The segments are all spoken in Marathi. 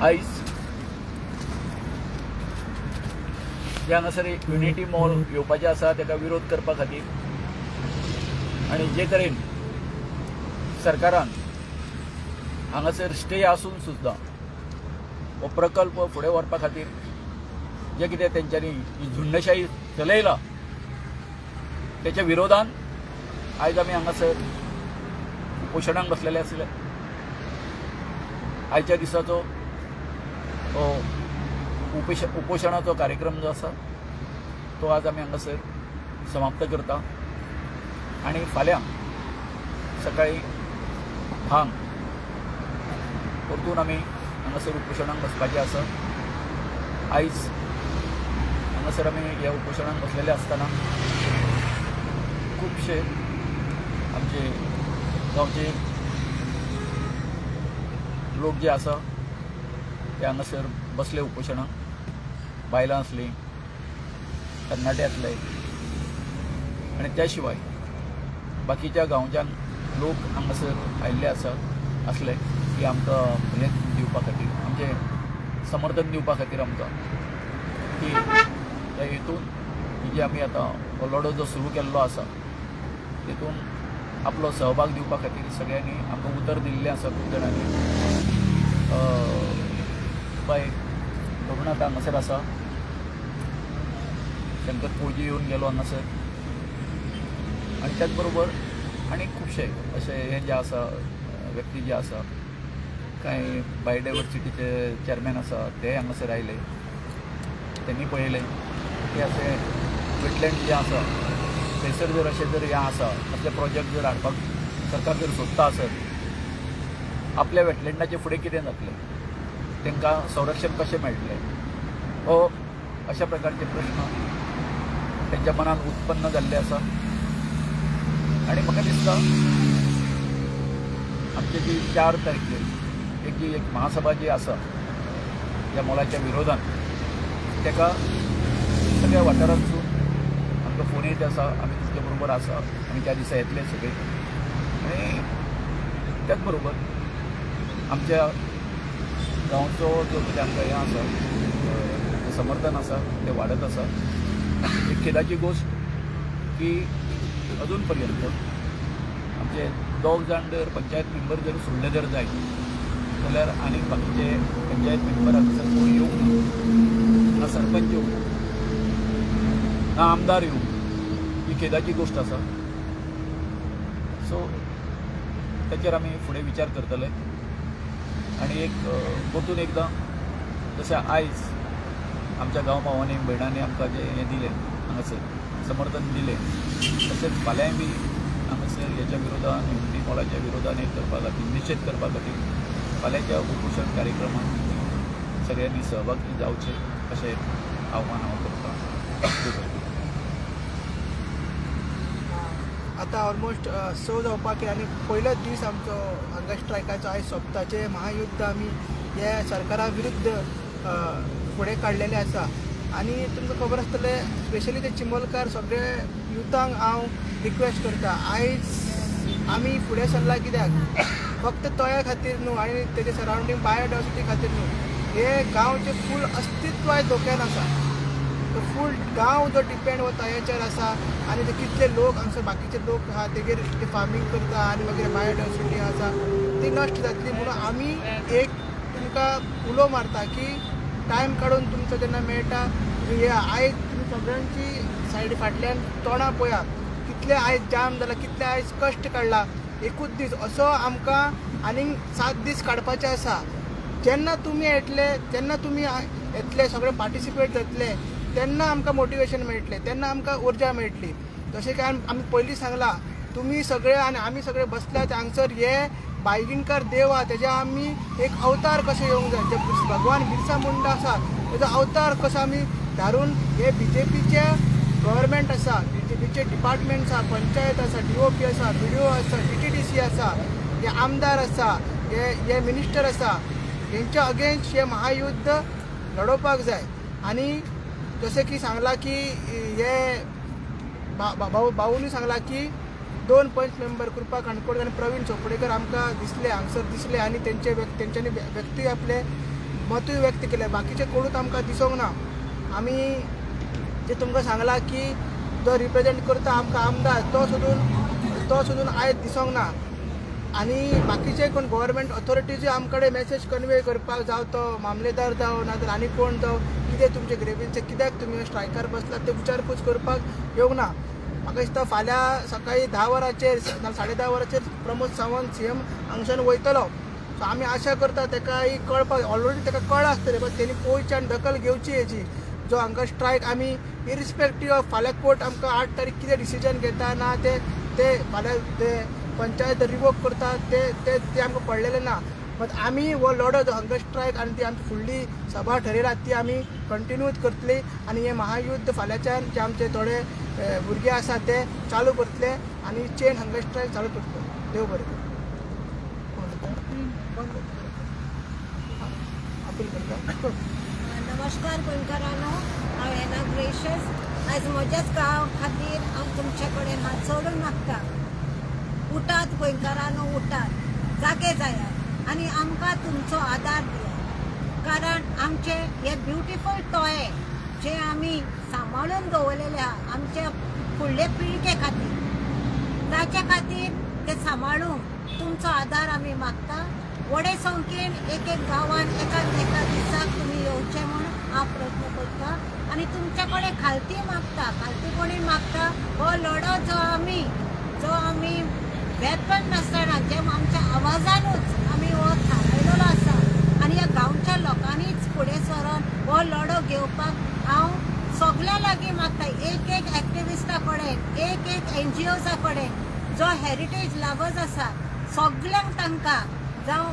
आयज जे हांगासर युनिटी मॉल येवपाचें आसा ताका विरोध करपा खातीर आनी जे तरेन सरकारान हांगासर स्टे आसून सुद्दां हो प्रकल्प फुडें व्हरपा खातीर जे कितें तेंच्यांनी ही झुंडशाही चलयला त्याच्या विरोधान आयज आमी हांगासर उपोशणाक बसलेले आसले। आयच्या दिसाचो हो उपोशणाचो कार्यक्रम जो आसा तो आज आमी हांगासर समाप्त करता आनी फाल्यां सकाळी 10 परतून आमी हांगासर उपोशणाक बसपाचें आसा। आयज हांगासर आमी ह्या उपोशणाक बसलेले आसतना खुबशे आमचे गांवचे लोक जे आसा ते हांगासर बसले उपोशणाक। बायलां आसलीं, तरणाटे आसले आनी त्या शिवाय बाकीच्या गांवच्यान लोक हांगासर आयिल्ले आसले की आमकां हें दिवपा खातीर आमचें समर्थन दिवपा खातीर आमकां की त्या हेतून जे आमी आतां हो लढो जो सुरू केल्लो आसा तेतून आपलो सहभाग दिवपा खातीर सगळ्यांनी आमकां उतर दिल्लें आसा। खूब जाणांनी बाय रघुनाथ हांगासर आसा, शंकर फौजी येवन गेलो हांगासर आनी त्याच बरोबर आनी खुबशे अशे हे जे आसा व्यक्ती जे आसा, कांय बायोडायवर्सिटीचे चेअरमॅन आसा ते हांगासर आयले, त्यांनी पळयलें की अशे वेटलँड जे आसा थंयसर जर अशें जर हें आसा असले प्रोजेक्ट जर हाडपाक सरकार जर सोदता आसत आपल्या वेटलँडाचे फुडें कितें जातलें, तांकां संरक्षण कशें मेळटलें हो अशा प्रकारचे प्रश्न तेंच्या मनान उत्पन्न जाल्ले आसा। आनी म्हाका दिसता आमची जी 4 तारखेर एक महासभा जी आसा ह्या मॉलाच्या विरोधान ताका सगळ्या वाठारांतसून आमकां फोन येत आसा, आमी तुमचे बरोबर आसा आमी त्या दिसा येतले सगळे। आनी त्याच बरोबर आमच्या गांवचो जो कितें आमकां हें आसा समर्थन आसा तें वाडत आसा। एक खेदाची गोश्ट की अजून पर्यंत आमचे 2 जाण जर पंचायत मेंबर जर सोडले जर जायत जाल्यार आनीक बाकीचे पंचायत मेंबर हांगासर कोण येवंक ना, ना सरपंच येवंक ना आमदार येवंक, ही खेदाची गोश्ट आसा। सो ताचेर आमी फुडें विचार करतले आनी एक परतून एकदां जशें आयज आमच्या गांव भावांनी भयणांनी आमकां जे हें दिलें हांगासर समर्थन दिलें तशेंच फाल्यां बी हांगासर हेच्या विरोधान युनिटी मॉलाच्या विरोधान हें करपा खातीर निश्चित करपा खातीर फाल्यांच्या उपोशण कार्यक्रमांत सगळ्यांनी सहभागी जावचें अशें आव्हान हांव करतां। आता ऑलमोस्ट 6 जावपाक आनी पयलोच दीस आमचो हांगा स्ट्रायकाचो आयज सोंपताचें महायुध्द आमी हे सरकारा विरुद्ध फुडें काडलेलें आसा। आनी तुमकां खबर आसतलें स्पेशली ते चिमोलकार सगळे युथांक हांव रिक्वेस्ट करता, आयज आमी फुडें सरला कित्याक फक्त तोया खातीर न्हू आनी तेजे सरावंडींग बायोडायवर्सिटी खातीर न्हू, हे गांवचें फूल अस्तित्व आयज धोक्यान आसा। तो फूल गांव जो डिपेंड हो तयाचेर आसा आनी ते कितले लोक हांगासर बाकीचे लोक आहा तेगेर ते फार्मींग करता आनी मागीर बायोडायवर्सिटी आसा ती नश्ट जातली। म्हणून आमी एक तुमकां उलो मारता की टायम काडून तुमचो जेन्ना मेळटा हे आयज तुमी सगळ्यांची सायडी फाटल्यान तोंडां पळयात कितले आयज जाम जाला, कितले आयज कश्ट काडला। एकूच दीस असो आमकां आनीक 7 दीस काडपाचे आसा। जेन्ना तुमी येतले, जेन्ना तुमी येतले सगळे पार्टिसिपेट जातले तेन्ना आमकां मोटिवेशन मेळटलें, तेन्ना आमकां उर्जा मेळटली। तशें काय आमी पयलीं सांगलां तुमी सगळे आनी आमी सगळे बसल्यात हांगसर हे बायगिणकार देव आहा तेजे आमी एक अवतार कशें येवंक जाय, जे भगवान बिरसा मुंडा आसा तेजो अवतार कसो आमी धारून हे बीजेपीचे गव्हर्मेंट आसा, बीजेपीचे डिपार्टमेंट्स आसा, पंचायत आसा, DOP आसा, BDO आसा, DTDC आसा, हे आमदार आसा, हे मिनिस्टर आसा, यांच्या अगेन्स्ट हे महायुद्ध लढोवपाक जाय. आणि जसे की सांगला की हे भाऊनी सांगला की 2 पंच मेंबर कृपा काणकोड आणि प्रवीण चोपडेकर आमकां दिसले हांगसर दिसले आणि तेंच्यांनी व्यक्ती आपले मतूय व्यक्त केले. बाकीचे कोणूच आमकां दिसूंक ना. आमी जे तुमकां सांगला की जो रिप्रेझेंट करता आमकां आमदार तो सोडून आयज दिसूंक ना. आणि बाकीचे कोण गव्हर्मेंट ऑथॉरिटीज आमकडे मेसेज कन्वे करपाक जावं तो मामलेदार जावं ना तर आनी कोण जावं कितें तुमचे ग्रेव्हन्स कित्याक तुमी स्ट्रायकार बसलात ते विचारपूस करपाक येवंक ना. म्हाका दिसता फाल्यां सकाळी 10 वरांचेर ना 10:30 वरांचेर प्रमोद सावंत CM हांगच्यान वयतलो. सो आमी आशा करता ताका ही कळपाक ऑलरेडी ताका कळ्ळां आसतलें बट तेणी पयच्यान दखल घेवची हेची. जो हांगा स्ट्रायक आमी इरिस्पेक्टीव ऑफ फाल्यां कोर्ट आमकां 8 तारीख कितें डिसिजन घेता ना ते फाल्यां ते पंचायत रिवोक करता ते आमकां पडलेलें ना. बट आमी हो लढो जो हंगर स्ट्रायक आनी ती आमची फुडली सभा ठरयला ती आमी कंटिन्यूच करतली. आणि हे महायुद्ध फाल्यांच्यान जे आमचे थोडे भुरगे आसा ते चालू करतले आणि चेन हंगर स्ट्रायक चालू करतले. देव बरें करूं. अपील करता. नमस्कार गोंयकारांनो, हांव एना ग्रेशियस आयज म्हज्याच गांवा खातीर हांव तुमचे कडेन हात जोडून मागता. उठात गोंयकारांनो, उठात, जागे जायात आनी आमकां तुमचो आदार दियात. कारण आमचे हे ब्युटिफूल टॉय जे आमी सांबाळून दवरलेले आहा आमच्या फुडले पिळगे खातीर, ताचे खातीर ते सांबाळूंक तुमचो आदार आमी मागता. व्हडे संख्येन एक गांवान एका दिसाक तुमी येवचे म्हूण हांव प्रयत्न करता आनी तुमचे कडेन खालतीपणी मागता. हो लढो जो आमी वेपन नासतना जे आमच्या आवाजानूच आमी हो थारायलेलो आसा आनी ह्या गांवच्या लोकांनीच फुडें सरून हो लढो घेवपाक हांव सगळ्या लागीं मागता. एक एक्टिविस्टा कडेन, एक NGOजा कडेन जो हेरिटेज लवर्स आसा सगळ्यांक तांकां जावं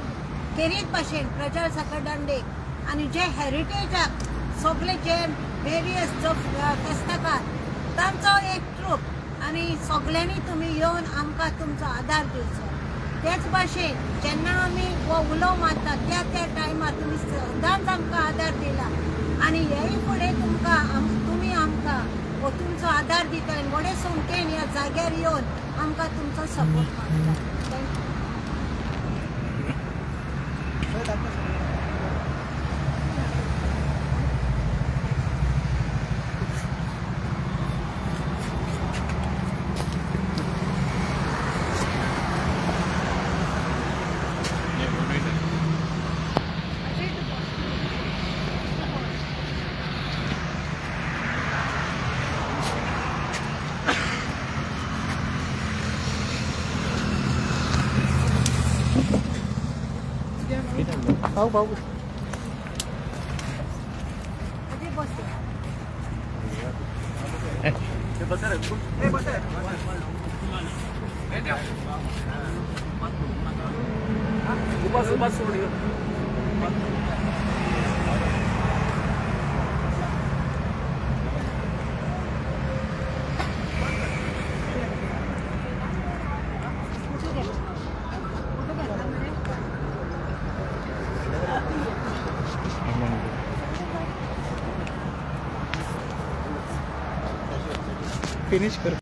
खेरीत भाशेन प्रजा सकटदंडीक आनी जे हेरिटेजाक सगळे जे वेरियस जो फेस्ताकार तांचो एक ट्रूप आनी सगळ्यांनी तुमी येवन आमकां तुमचो आदार दिवचो. तेच भाशेन जेन्ना आमी हो उलो मारता त्या टायमार तुमी सदांच आमकां आदार दिला आनी हेय फुडें तुमी आमकां हो तुमचो आदार दिता आनी व्हडे संख्येन ह्या जाग्यार येवन आमकां तुमचो सपोर्ट मागता. थँक्यू. भाऊ अजय बसते. उपास सोड. फिनिश कर.